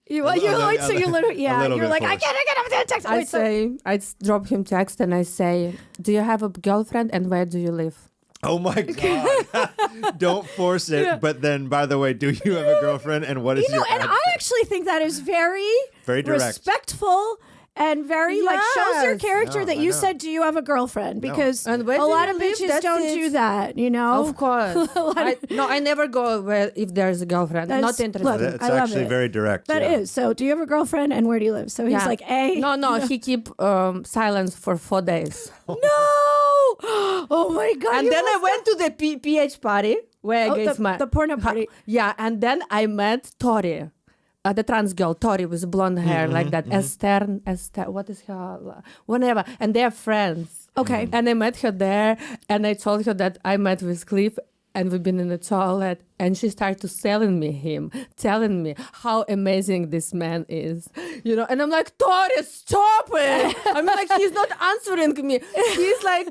You're like, you're like, I can't text. I drop him text and I say, do you have a girlfriend and where do you live? Oh my God. Don't force it. Yeah. But then, by the way, do you have a girlfriend? And what is your And I actually think that is very direct. Respectful and very like shows your Yes. character No, that I you know. said, do you have a girlfriend? Because And a where do lot you of live? bitches That's don't it. do that, you know? Of course. I never go where if there's a girlfriend. That's- Not interested. look, It's I love actually it. very direct. That yeah. is. So do you have a girlfriend and where do you live? So he's like, No, he keep silence for 4 days. No! Oh my God. And you then I must went to the PH party where I gave the porno party. Yeah, and then I met Tori, the trans girl, Tori with blonde hair like that. Esther, what is her? Whatever. And they're friends. Okay. And I met her there, and I told her that I met with Cliff, and we've been in the toilet, and she started telling me how amazing this man is, you know. And I'm like, Tori, stop it! I mean, like, he's not answering me. He's like,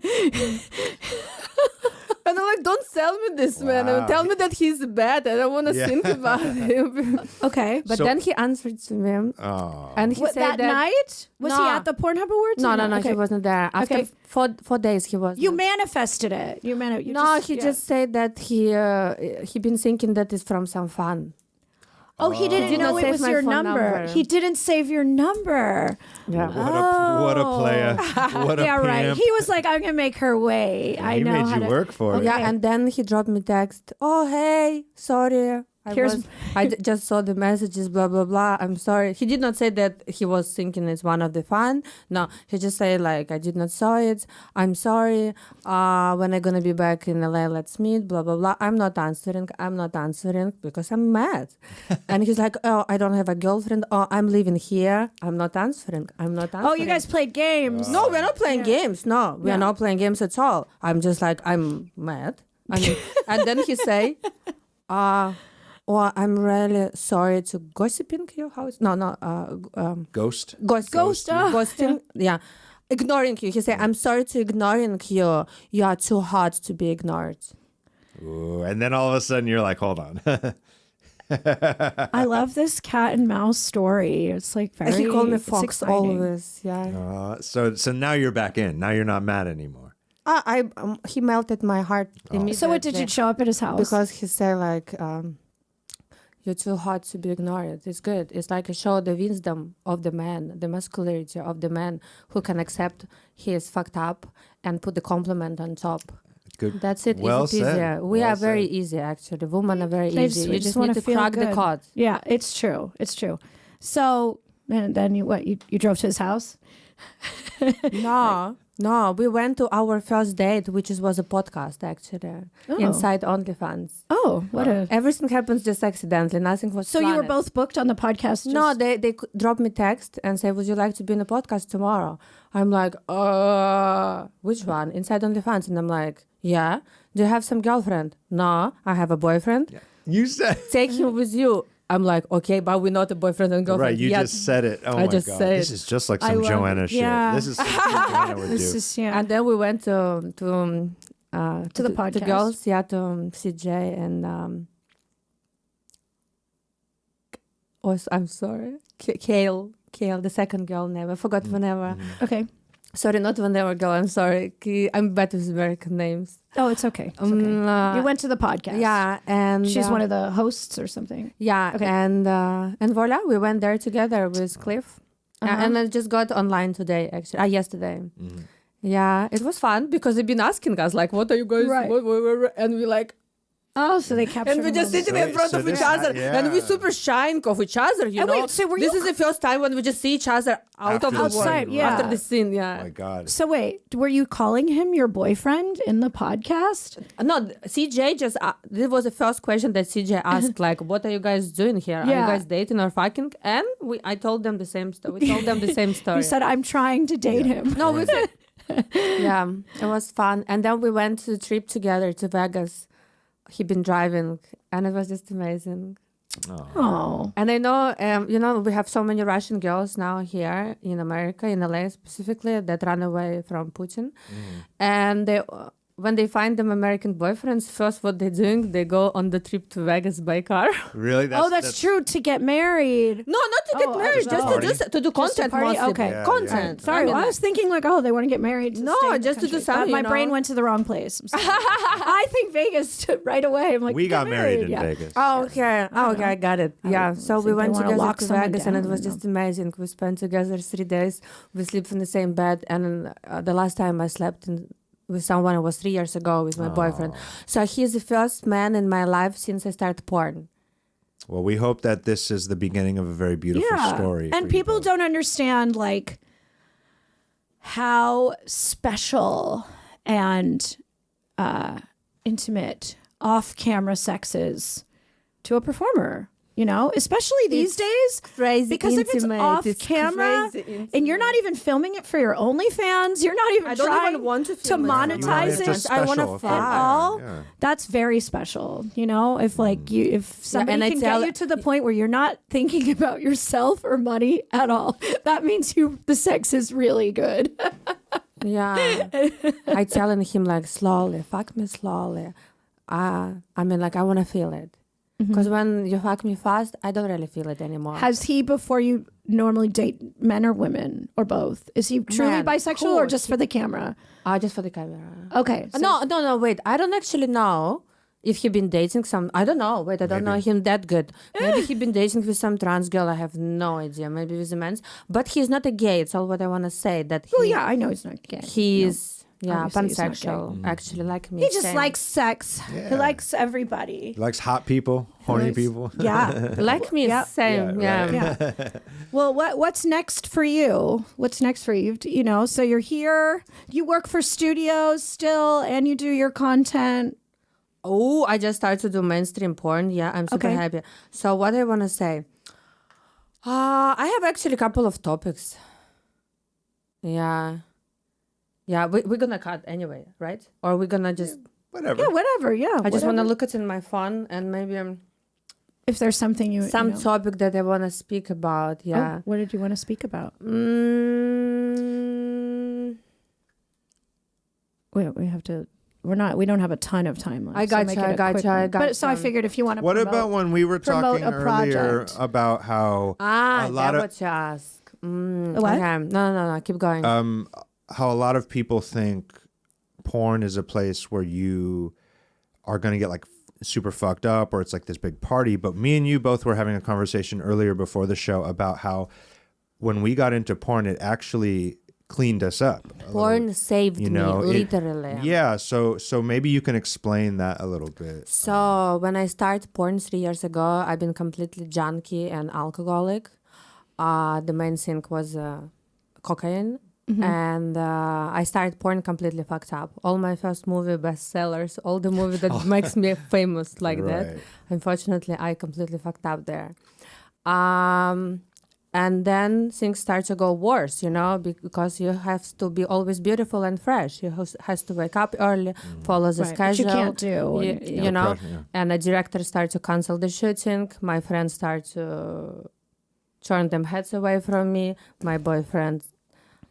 and I'm like, don't tell me this, man. Wow. Tell me that he's bad. I don't want to think about him. Okay. But So- then he answered to me, Oh. and he What, said that night? Was he No. at the Pornhub Awards? No, or no, Okay. he wasn't there. After Okay. 4 days, he was. You manifested it. You No, he just said that he been thinking that it's from some fun. Oh, he didn't He did know not it save was my your phone number. number. He didn't save your number. Yeah. What a player. What a Yeah, right. pimp. He was like, I'm gonna make her wait. I He know made how you to work for it. Yeah, and then he dropped me text. Oh, hey, sorry. I just saw the messages, blah, blah, blah. I'm sorry. He did not say that he was thinking it's one of the fun. No, he just said, like, I did not saw it. I'm sorry. When I'm going to be back in LA, let's meet, blah, blah, blah. I'm not answering because I'm mad. And he's like, oh, I don't have a girlfriend. Oh, I'm living here. I'm not answering. Oh, you guys played games. No, we're not playing games. No, we're not playing games at all. I'm just like, I'm mad. And then he say, oh, I'm really sorry to gossiping your house. Ghost. Ghosting. Yeah. Ignoring you. He said, I'm sorry to ignoring you. You are too hot to be ignored. Ooh, and then all of a sudden you're like, hold on. I love this cat and mouse story. It's like very. He called me it's Fox exciting. always. Yeah. So now you're back in. Now you're not mad anymore. He melted my heart immediately. So what did you show up at his house? Because he said like, you're too hot to be ignored. It's good. It's like a show the wisdom of the man, the masculinity of the man who can accept he is fucked up and put the compliment on top. Good. That's it. Well Easy said. peasy. We Well are very said. easy, actually. Women are very They easy. we You just wanna need to feel crack the good. code. Yeah, it's true. It's true. So and then you drove to his house? No. We went to our first date, which was a podcast, actually, inside OnlyFans. Oh, what a. Everything happens just accidentally. Nothing was So you were planned. both booked on the podcast? No, they dropped me text and say, would you like to be in a podcast tomorrow? I'm like, which one? Inside OnlyFans. And I'm like, yeah. Do you have some girlfriend? No, I have a boyfriend. Yeah. You said. Take him with you. I'm like, okay, but we're not a boyfriend and girlfriend. Right, you yet. just said it. Oh I my just God. said This is just like I some love Joanna it. shit. Yeah. This is something Joanna would This do. is, yeah. And then we went to the podcast. To girls, to CJ and I'm sorry, Kale, the second girl name. I forgot whenever. Okay. Sorry, not whenever girl. I'm sorry. I'm bad with American names. Oh, it's okay. It's okay. You went to the podcast. Yeah, and She's one of the hosts or something. Yeah, Okay. and voila, we went there together with Cliff. And I just got online today, actually. Yesterday. Mm-hmm. Yeah, it was fun because they've been asking us like, "What are you guys?" Right. What? And we like, Oh, so they captured. and we just moments. sitting in front So of each this- other, and we yeah. super shy of each other. You And know, wait, so were this you is the first time when we just see each other out of the Outside, world yeah. after the scene. Oh Yeah. my God. So wait, were you calling him your boyfriend in the podcast? No, CJ just this was the first question that CJ asked, like, "What are you guys doing here? Are you Yeah. guys dating or fucking?" And I told them the same story. We told them the same story. He said, "I'm trying to date him." No, we said, yeah, it was fun. And then we went to the trip together to Vegas. He'd been driving, and it was just amazing. Oh, And I know, we have so many Russian girls now here in America, in LA specifically, that ran away from Putin. And when they find them American boyfriends, first what they're doing, they go on the trip to Vegas by car. Really? That's true, to get married. No, not to get married, just to do content mostly. Okay. Yeah, content. yeah. Sorry, I was thinking like, they want to get married. No, just to do something. My brain went to the wrong place. I'm sorry. I think Vegas right away. I'm like, we got married in Vegas. Oh, okay. I got it. Yeah. So we went together to Vegas, and it was just amazing. We spent together 3 days. We slept in the same bed, and the last time I slept with someone, it was 3 years ago with my boyfriend. So he's the first man in my life since I started porn. Well, we hope that this is the beginning of a very beautiful story. And people don't understand like how special and intimate off-camera sex is to a performer. You know, especially these days, crazy because intimate. if it's off camera and you're not even filming it for your OnlyFans, you're not even trying to monetize it. I want to at all. Yeah. That's very special. You know, if somebody can get you to the point where you're not thinking about yourself or money at all, that means the sex is really good. Yeah, I telling him like slowly, fuck me slowly. I mean, like I want to feel it. Because when you fuck me fast, I don't really feel it anymore. Has he, before you normally date men or women or both? Is he truly bisexual or just for the camera? Just for the camera. Okay. So No, wait. I don't actually know if he been dating some... I don't know. Wait, I don't know him that good. Maybe he been dating with some trans girl. I have no idea. Maybe with a man. But he's not a gay. It's all what I want to say. I know he's not gay. He's... Yeah, pansexual, actually, like me. He just likes sex. Yeah. He likes everybody. He likes hot people, horny people. Yeah. Like me, same. Yeah. Well, what's next for you? What's next for you? You know, so you're here, you work for studios still, and you do your content. Oh, I just started to do mainstream porn. Yeah, I'm super happy. So what I want to say, I have actually a couple of topics. Yeah. Yeah, we're going to cut anyway, right? Or we're going to just... Whatever. Yeah, whatever, yeah. I just want to look at it in my phone and maybe... if there's something topic that I want to speak about, yeah. Oh, what did you want to speak about? We have to... We don't have a ton of time left. I got you. But so I figured if you want to What about when we were talking earlier about how a lot of... what you ask. What? Okay. No, keep going. How a lot of people think porn is a place where you are going to get like super fucked up or it's like this big party. But me and you both were having a conversation earlier before the show about how when we got into porn, it actually cleaned us up. Porn saved me, literally. So maybe you can explain that a little bit. So when I started porn 3 years ago, I've been completely junkie and alcoholic. The main thing was cocaine. And I started porn completely fucked up. All my first movie bestsellers, all the movie that makes me famous like that. Unfortunately, I completely fucked up there. And then things start to go worse, you know, because you have to be always beautiful and fresh. You has to wake up early, follow the schedule. Which you can't do. You know, and the director starts to cancel the shooting. My friends start to turn them heads away from me. My boyfriend...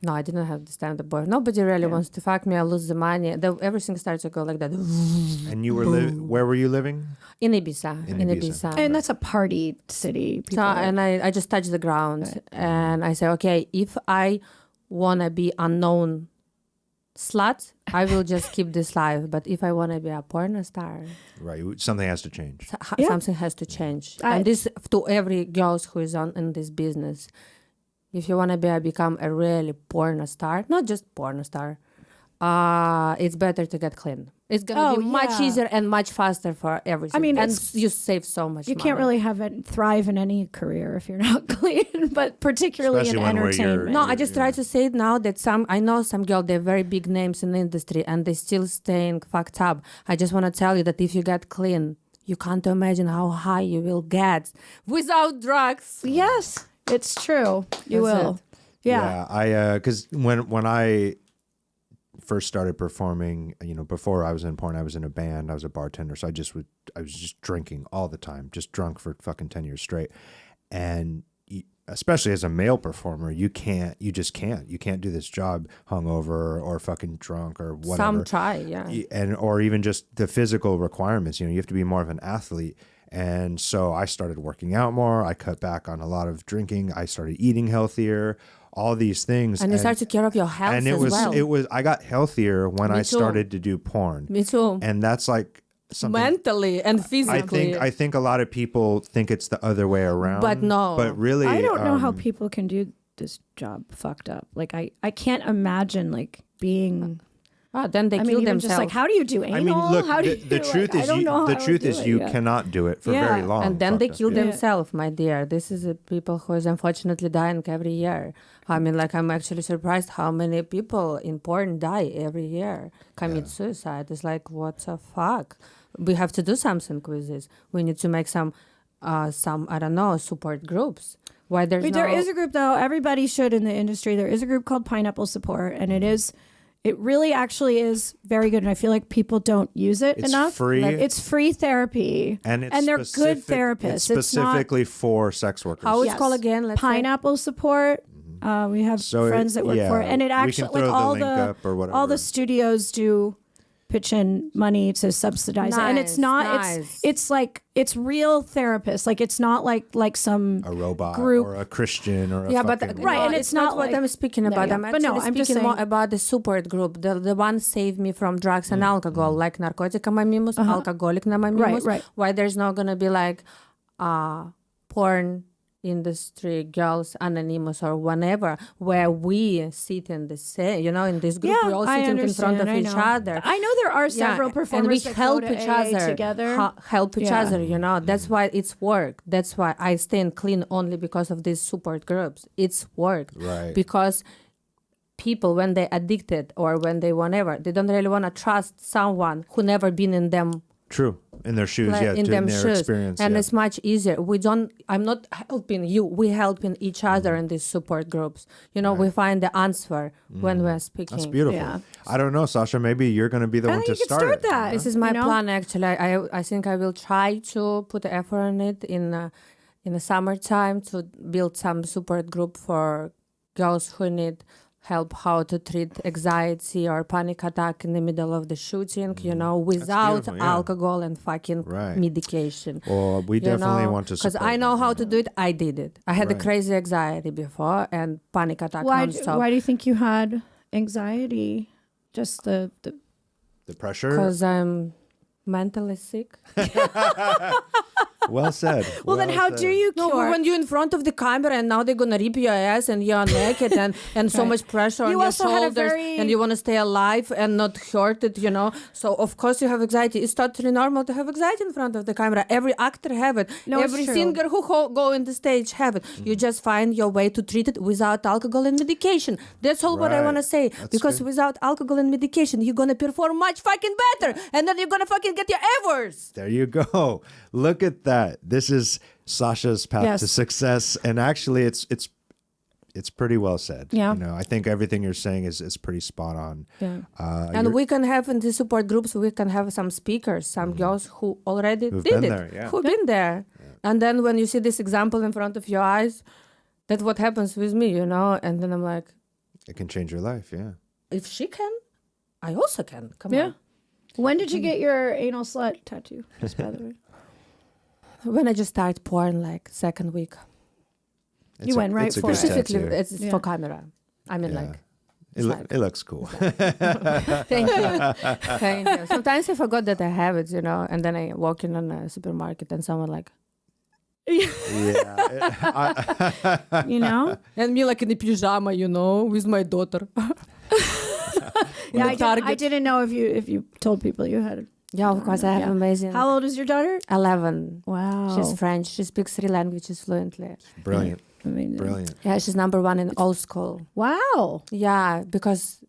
No, I didn't have this time. Nobody really wants to fuck me. I lose the money. Everything starts to go like that. And you were where were you living? In Ibiza. In Ibiza. And that's a party city. And I just touch the ground. And I say, okay, if I want to be unknown slut, I will just keep this life. But if I want to be a porn star... Right, something has to change. Something has to change. And this to every girl who is in this business... If you want to become a really porn star, not just porn star, it's better to get clean. It's going to be much easier and much faster for everything. I mean, and you save so much money. You can't really thrive in any career if you're not clean, but particularly especially in entertainment. No, I just try to say it now that I know some girls, they're very big names in the industry and they still staying fucked up. I just want to tell you that if you get clean, you can't imagine how high you will get without drugs. Yes. It's true. You will. Yeah. I because when I first started performing, you know, before I was in porn, I was in a band. I was a bartender, so I was just drinking all the time, just drunk for fucking 10 years straight. And especially as a male performer, you just can't do this job hungover or fucking drunk or whatever. Some try, yeah. Or even just the physical requirements, you have to be more of an athlete. And so I started working out more. I cut back on a lot of drinking. I started eating healthier, all these things. And you start to care of your health and I got healthier when I started to do porn. Me too. And that's like something mentally and physically. I think a lot of people think it's the other way around. But no. But really, I don't know how people can do this job fucked up. Like I can't imagine like being. Then they kill themselves. Just like, how do you do anal? I mean, look, how do the truth is you cannot do it for very long. And then they kill themselves, my dear. This is people who is unfortunately dying every year. I mean, like, I'm actually surprised how many people in porn die every year, commit suicide. It's like, what the fuck? We have to do something with this. We need to make some I don't know, support groups. Why there is a group, though. Everybody should in the industry. There is a group called Pineapple Support, and it really actually is very good, and I feel like people don't use it enough. It's free. It's free therapy, and they're good therapists. It's specifically for sex workers. How it's called again? Pineapple Support. We have friends that work for it, and it actually like all the studios do pitch in money to subsidize it, and it's not. It's real therapists. Like it's not like some a robot group or a Christian or but and it's not what I'm speaking about. I'm actually speaking more about the support group. The one saved me from drugs and alcohol, like Narcotic Anonymous, Alcoholic Anonymous. Right. Why there's not gonna be like porn industry girls anonymous or whatever, where we sit in the same, in this group, we all sitting in front of each other. I know there are several performers and we help each other together. Help each other, That's why it's work. That's why I stay clean only because of these support groups. It's work. Right. Because people, when they're addicted or when they whatever, they don't really want to trust someone who never been in them. True. In their shoes, in their shoes. Experience. And it's much easier. I'm not helping you. We're helping each other in these support groups. We find the answer when we're speaking. That's beautiful. Yeah. I don't know, Sasha, maybe you're going to be the one to start that. This is my plan, actually. I think I will try to put the effort on it in the summertime to build some support group for girls who need help how to treat anxiety or panic attack in the middle of the shooting, without alcohol and fucking medication. Well, we definitely want to support because I know how to do it. I did it. I had a crazy anxiety before and panic attack nonstop. Why do you think you had anxiety? Just the pressure? Because I'm mentally sick. Well said. Well, then how do you cure? No, when you're in front of the camera and now they're going to rip your ass and you're naked and so much pressure on your shoulders and you want to stay alive and not hurt it, So, of course, you have anxiety. It's totally normal to have anxiety in front of the camera. Every actor have it. No, every singer who go in the stage have it. You just find your way to treat it without alcohol and medication. That's all what I want to say. Because without alcohol and medication, you're going to perform much fucking better. And then you're going to fucking get your awards. There you go. Look at that. This is Sasha's path to success, and actually, it's pretty well said. Yeah, I think everything you're saying is pretty spot on. Yeah, and we can have in the support groups, we can have some speakers, some girls who already who've been there, and then when you see this example in front of your eyes, that's what happens with me, And then I'm like, it can change your life. Yeah, if she can, I also can. Come on. When did you get your anal slut tattoo? Just by the way. When I just started porn, like second week. You went right for it. Specifically, it's for camera. I mean, it looks cool. Thank you. Sometimes I forgot that I have it, and then I walk in on a supermarket and someone like, and me like in the pajama, with my daughter. I didn't know if you told people you had it. Yeah, of course, I have amazing. How old is your daughter? 11. Wow. She's French. She speaks 3 languages fluently. Brilliant. Amazing. Brilliant. Yeah, she's number 1 in all school. Wow. Yeah, because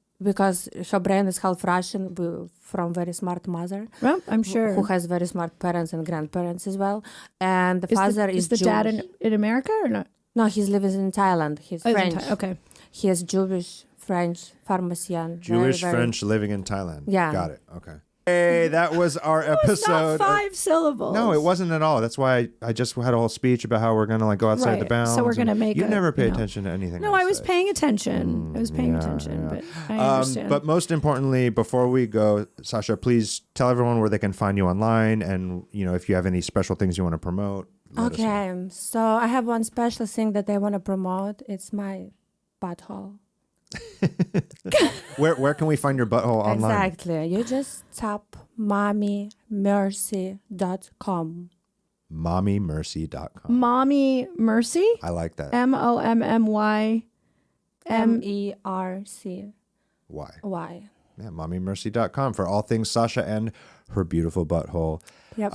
her brain is half Russian from very smart mother. Well, I'm sure. Who has very smart parents and grandparents as well. And the father is the Jewish. dad in America or not? No, he's living in Thailand. He's French. Okay. He is Jewish, French, pharmacian. Jewish, French, living in Thailand. Yeah. Got it. Okay. Hey, that was our episode. Not 5 syllables. No, it wasn't at all. That's why I just had a whole speech about how we're going to like go outside the bounds. So we're going to make You never pay attention to anything. No, I was paying attention. I was paying attention, but I understand. But most importantly, before we go, Sasha, please tell everyone where they can find you online and, if you have any special things you want to promote. Okay, so I have one special thing that I want to promote. It's my butthole. Where can we find your butthole online? Exactly. You just tap mommymercy.com. mommymercy.com. Mommy Mercy? I like that. MERC. Why? Yeah, mommymercy.com for all things Sasha and her beautiful butthole. Yep.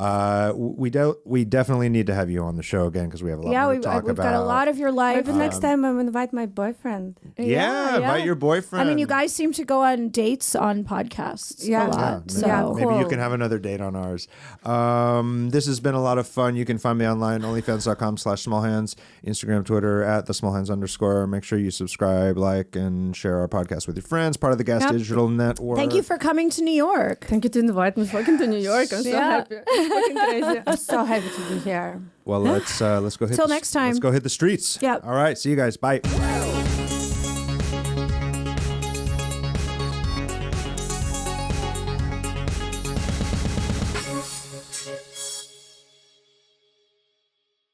We definitely need to have you on the show again because we have a lot more to talk about. We've got a lot of your life. Maybe next time I'll invite my boyfriend. Yeah, invite your boyfriend. I mean, you guys seem to go on dates on podcasts a lot. Cool. Maybe you can have another date on ours. This has been a lot of fun. You can find me online, onlyfans.com/smallhands, Instagram, Twitter, @thesmallhands_. Make sure you subscribe, like, and share our podcast with your friends. Part of the Gas Digital Network. Thank you for coming to New York. Thank you to invite me fucking to New York. I'm so happy. Fucking crazy. I'm so happy to be here. Well, let's go hit Till next time. Let's go hit the streets. Yep. All right. See you guys. Bye.